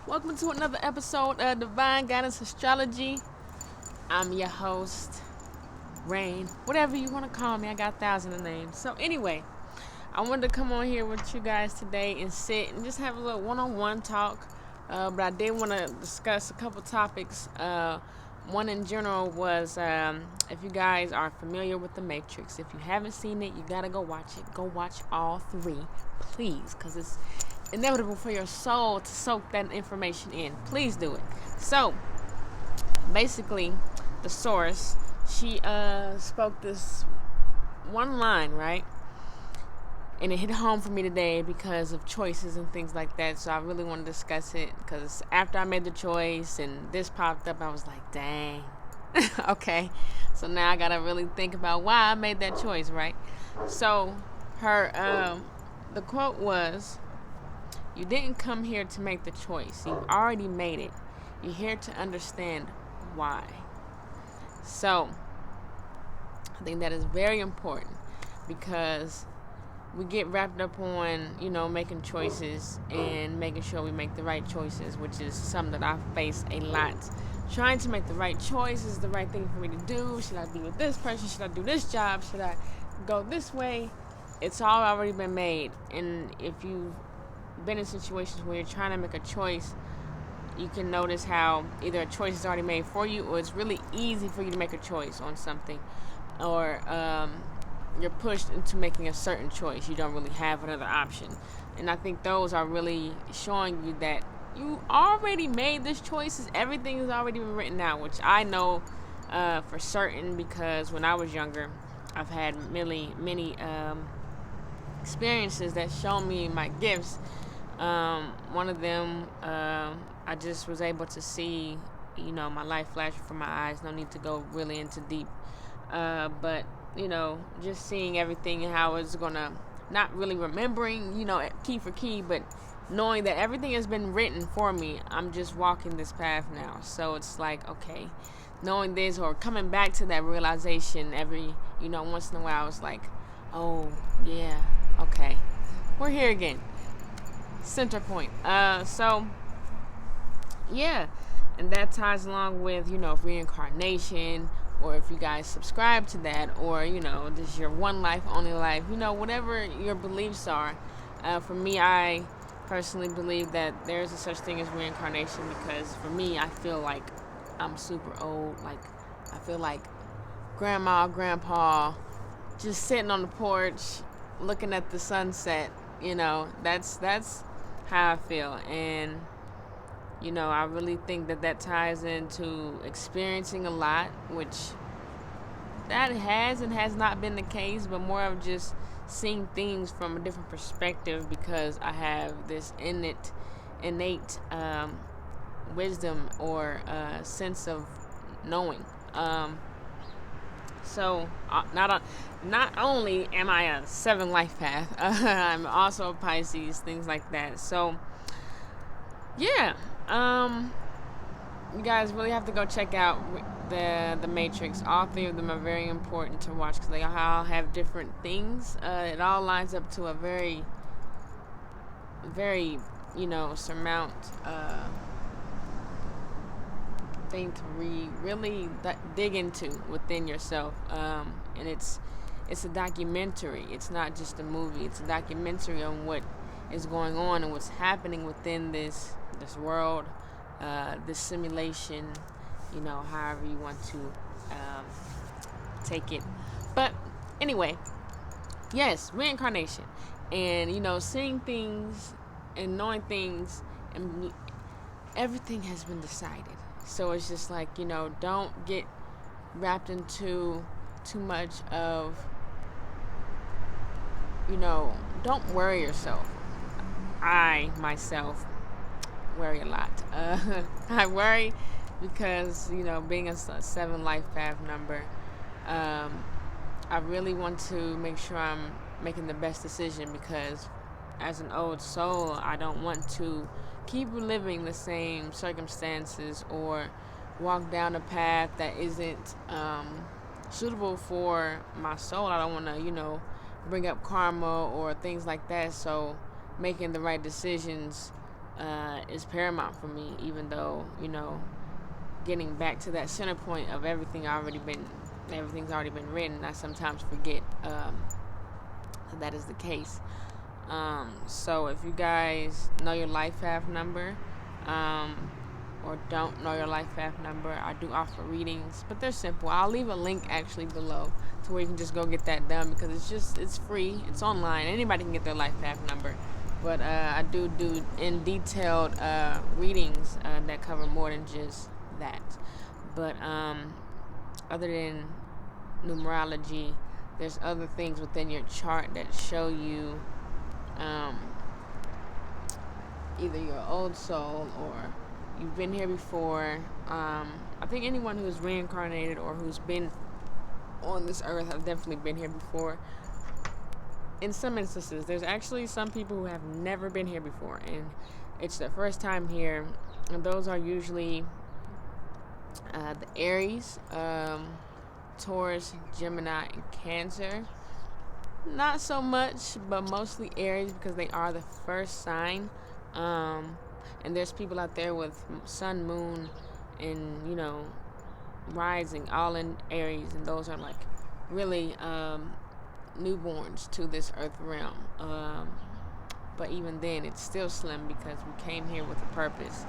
Welcome to another episode of Divine Guidance Astrology. I'm your host, Rain. Whatever you want to call me, I got thousands of names. So anyway, I wanted to come on here with you guys today and sit and just have a little one-on-one talk. But I did want to discuss a couple topics. One in general was if you guys are familiar with The Matrix. If you haven't seen it, you got to go watch it. Go watch all three, please, because it's inevitable for your soul to soak that information in. Please do it. So, basically, the source, she spoke this one line, right? And it hit home for me today because of choices and things like that. So I really want to discuss it because after I made the choice and this popped up, I was like, dang. Okay. So now I got to really think about why I made that choice, right? So the quote was, "You didn't come here to make the choice. You've already made it. You're here to understand why." So I think that is very important because we get wrapped up on, making choices and making sure we make the right choices, which is something that I face a lot. Trying to make the right choice is the right thing for me to do. Should I be with this person? Should I do this job? Should I go this way? It's all already been made. And if you've been in situations where you're trying to make a choice, you can notice how either a choice is already made for you or it's really easy for you to make a choice on something, or you're pushed into making a certain choice. You don't really have another option. And I think those are really showing you that you already made this choice. Everything has already been written out, which I know for certain because when I was younger, I've had many experiences that show me my gifts. One of them, I just was able to see, my life flashing from my eyes. No need to go really into deep. But just seeing everything and how it's gonna, not really remembering, key for key, but knowing that everything has been written for me. I'm just walking this path now. So it's like, okay, knowing this or coming back to that realization every, once in a while, it's like, oh, yeah, okay, we're here again. Center point. So, yeah, and that ties along with, reincarnation, or if you guys subscribe to that, or, this is your one life, only life, whatever your beliefs are. For me, I personally believe that there's a such thing as reincarnation because for me, I feel like I'm super old. Like, I feel like grandma, grandpa, just sitting on the porch, looking at the sunset, that's how I feel. And, I really think that ties into experiencing a lot, which that has and has not been the case, but more of just seeing things from a different perspective because I have this innate wisdom or sense of knowing. So not only am I a 7 life path, I'm also a Pisces, things like that. So yeah, you guys really have to go check out the Matrix. All three of them are very important to watch because they all have different things. It all lines up to a very, very, surmount thing to really dig into within yourself. And it's a documentary. It's not just a movie. It's a documentary on what is going on and what's happening within this world, this simulation, however you want to take it. But anyway, yes, reincarnation. And, seeing things and knowing things, and everything has been decided. So it's just like, don't get wrapped into too much of, don't worry yourself. I, myself, worry a lot. I worry because, being a 7 life path number, I really want to make sure I'm making the best decision because as an old soul, I don't want to keep reliving the same circumstances or walk down a path that isn't suitable for my soul. I don't want to, bring up karma or things like that. So making the right decisions is paramount for me, even though, getting back to that center point of everything's already been written. I sometimes forget that is the case. So if you guys know your life path number, or don't know your life path number, I do offer readings, but they're simple. I'll leave a link actually below to where you can just go get that done, because it's free, it's online, anybody can get their life path number. But I do in detailed readings that cover more than just that. But other than numerology, there's other things within your chart that show you either your old soul or you've been here before. I think anyone who's reincarnated or who's been on this earth have definitely been here before. In some instances, there's actually some people who have never been here before, and it's their first time here. And those are usually the Aries, Taurus, Gemini, and Cancer. Not so much, but mostly Aries, because they are the first sign. And there's people out there with sun, moon, and rising all in Aries, and those are like really newborns to this earth realm. But even then, it's still slim, because we came here with a purpose,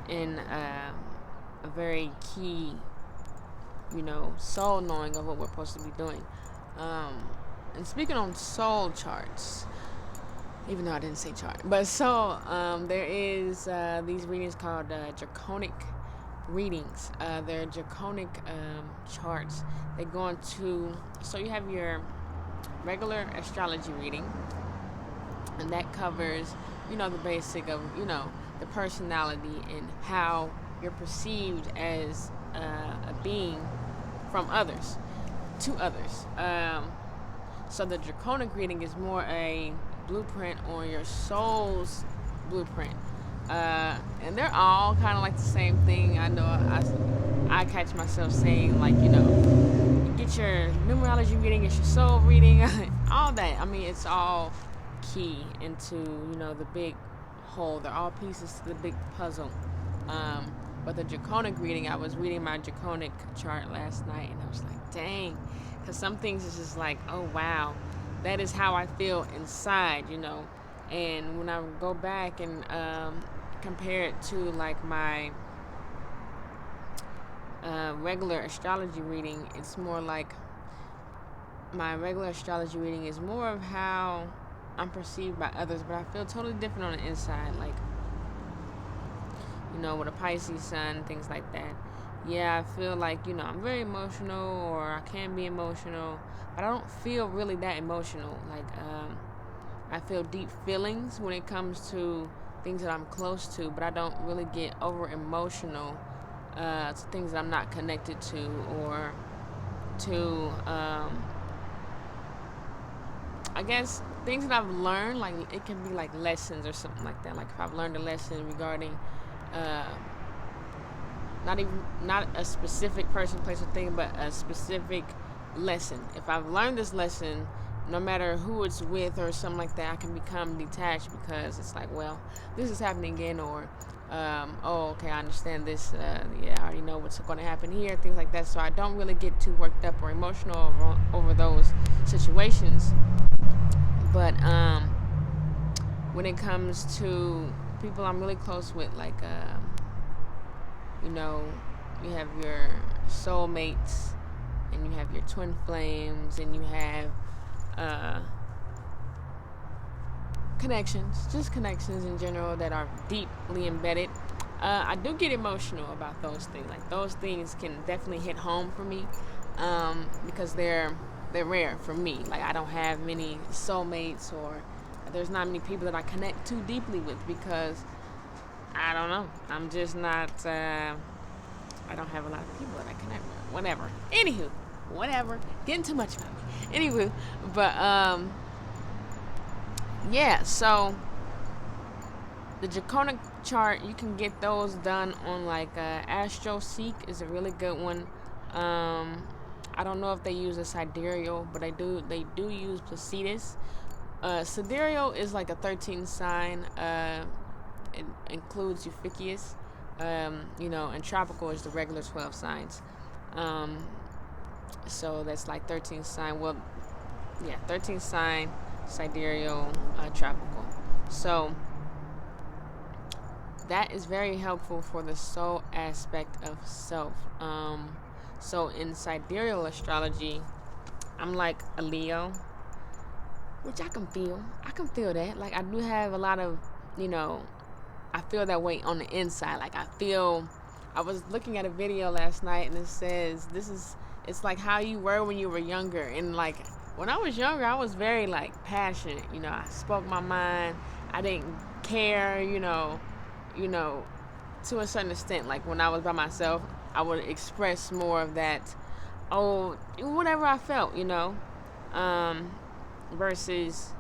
in a very key, soul knowing of what we're supposed to be doing. And speaking on soul charts, even though I didn't say chart, but so there is these readings called draconic readings. They're draconic charts. They go into, so you have your regular astrology reading, and that covers the basic of the personality and how you're perceived as a being from others to others. So the draconic reading is more a blueprint on your soul's blueprint, and they're all kind of like the same thing. I know I catch myself saying, like, you get your numerology reading, get your soul reading, all that. I mean, it's all key into the big whole. They're all pieces to the big puzzle. But the draconic reading, I was reading my draconic chart last night, and I was like, dang, because some things is just like, oh wow, that is how I feel inside, And when I go back and compare it to like my regular astrology reading, it's more like my regular astrology reading is more of how I'm perceived by others, but I feel totally different on the inside, like, with a Pisces sun, things like that. Yeah, I feel like, I'm very emotional, or I can be emotional, but I don't feel really that emotional. Like, I feel deep feelings when it comes to things that I'm close to, but I don't really get over emotional to things that I'm not connected to, or to, I guess, things that I've learned. Like, it can be like lessons or something like that. Like, if I've learned a lesson regarding not a specific person, place, or thing, but a specific lesson. If I've learned this lesson, no matter who it's with or something like that, I can become detached, because it's like, well, this is happening again, or oh, okay, I understand this. Yeah, I already know what's going to happen here, things like that. So I don't really get too worked up or emotional over those situations. But when it comes to people I'm really close with, like, you have your soulmates, and you have your twin flames, and you have connections in general that are deeply embedded. I do get emotional about those things. Like, those things can definitely hit home for me, because they're rare for me. Like, I don't have many soulmates, or there's not many people that I connect too deeply with, because I don't know. I'm just not, I don't have a lot of people that I connect with. Whatever. Anywho, whatever. Getting too much about me. Anywho, but, yeah, so the draconic chart, you can get those done on, like, AstroSeek is a really good one. I don't know if they use a sidereal, but they do use Placidus. Sidereal is like a 13 sign. It includes Euphicius, and tropical is the regular 12 signs. So that's like 13 sign. Well, yeah, 13 sign, sidereal, tropical. So that is very helpful for the soul aspect of self. So in sidereal astrology, I'm like a Leo, which I can feel. I can feel that. Like I do have a lot of, I feel that way on the inside. Like I was looking at a video last night and it says it's like how you were when you were younger. And like when I was younger, I was very like passionate. I spoke my mind. I didn't care, to a certain extent. Like when I was by myself, I would express more of that, whatever I felt, versus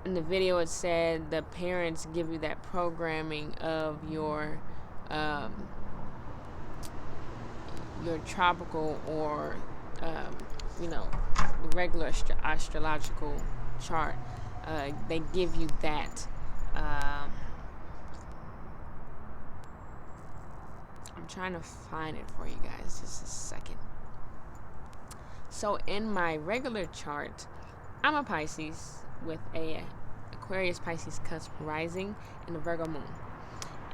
in the video it said the parents give you that programming of your tropical or the regular astrological chart. They give you that. I'm trying to find it for you guys, just a second. So in my regular chart, I'm a Pisces with a Aquarius Pisces cusp rising and a Virgo moon.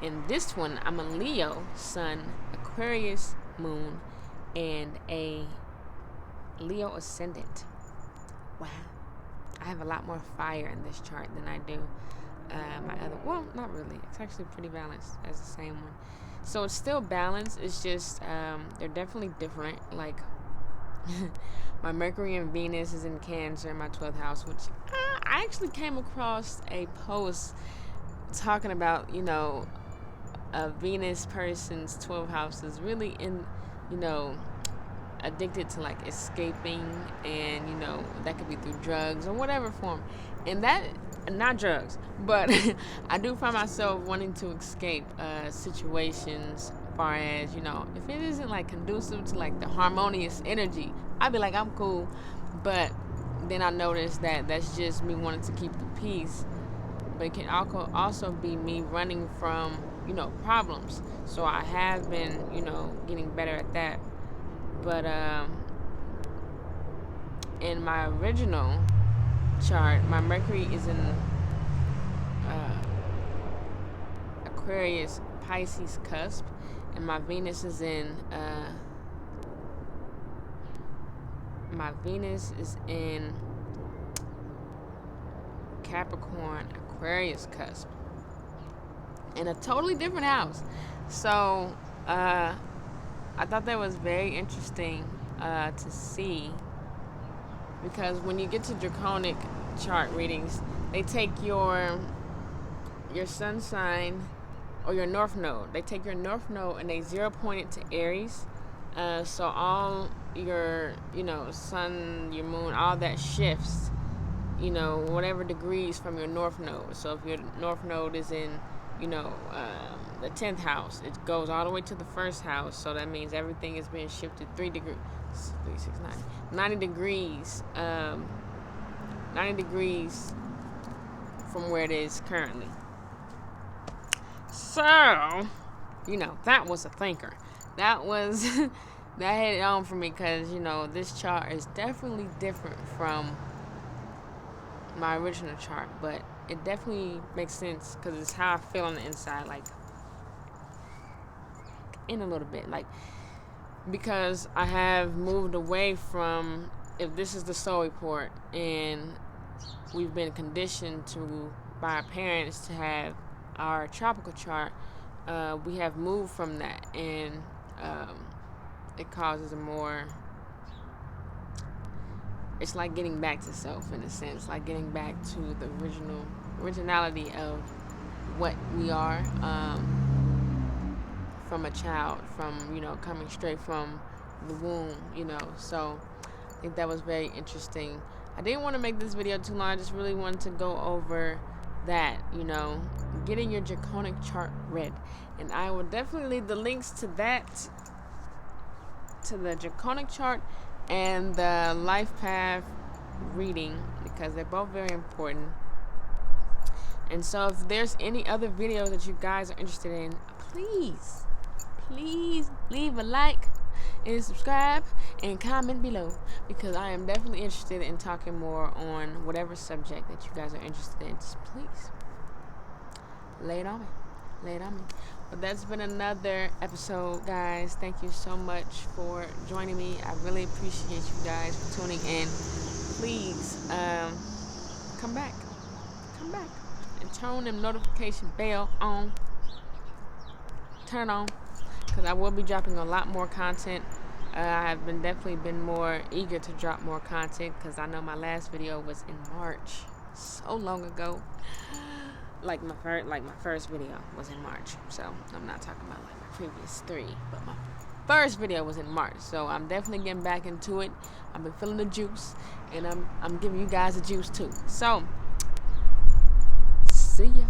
In this one, I'm a Leo sun, Aquarius moon, and a Leo ascendant. Wow. I have a lot more fire in this chart than I do my other. Well, not really. It's actually pretty balanced as the same one. So it's still balanced. It's just they're definitely different. Like my Mercury and Venus is in Cancer in my 12th house, which I actually came across a post talking about, a Venus person's 12th house is really in, addicted to like escaping, and that could be through drugs or whatever form, and that not drugs, but I do find myself wanting to escape situations, as far as if it isn't like conducive to like the harmonious energy, I'd be like, I'm cool. But then I noticed that that's just me wanting to keep the peace, but it can also be me running from problems. So I have been getting better at that. But in my original chart, my Mercury is in Aquarius Pisces cusp, and my Venus is in Capricorn Aquarius cusp, in a totally different house. So I thought that was very interesting to see, because when you get to draconic chart readings, they take your sun sign or your north node. They take your north node and they zero point it to Aries. So all your sun, your moon, all that shifts, whatever degrees from your north node. So if your north node is in the 10th house, it goes all the way to the first house. So that means everything is being shifted 3 degrees, 3, 6, 9, 90 degrees, 90 degrees from where it is currently. So, that was a thinker. That was, that hit it on for me, because, this chart is definitely different from my original chart, but it definitely makes sense because it's how I feel on the inside, like in a little bit, like, because I have moved away from, if this is the soul report and we've been conditioned by our parents to have our tropical chart, we have moved from that, and it causes it's like getting back to self, in a sense, like getting back to the originality of what we are, from a child, from coming straight from the womb, so I think that was very interesting. I didn't want to make this video too long. I just really wanted to go over that, getting your draconic chart read, and I will definitely leave the links to that, to the draconic chart and the life path reading because they're both very important. And so if there's any other videos that you guys are interested in, please leave a like and subscribe and comment below, because I am definitely interested in talking more on whatever subject that you guys are interested in. Just please lay it on me. But that's been another episode, guys. Thank you so much for joining me. I really appreciate you guys for tuning in. Please come back and turn them notification bell on. Turn on, because I will be dropping a lot more content. I have definitely been more eager to drop more content, because I know my last video was in March, so long ago. Like my first video was in March, so I'm not talking about like my previous 3, but my first video was in March. So I'm definitely getting back into it. I've been feeling the juice, and I'm giving you guys the juice too. So see ya.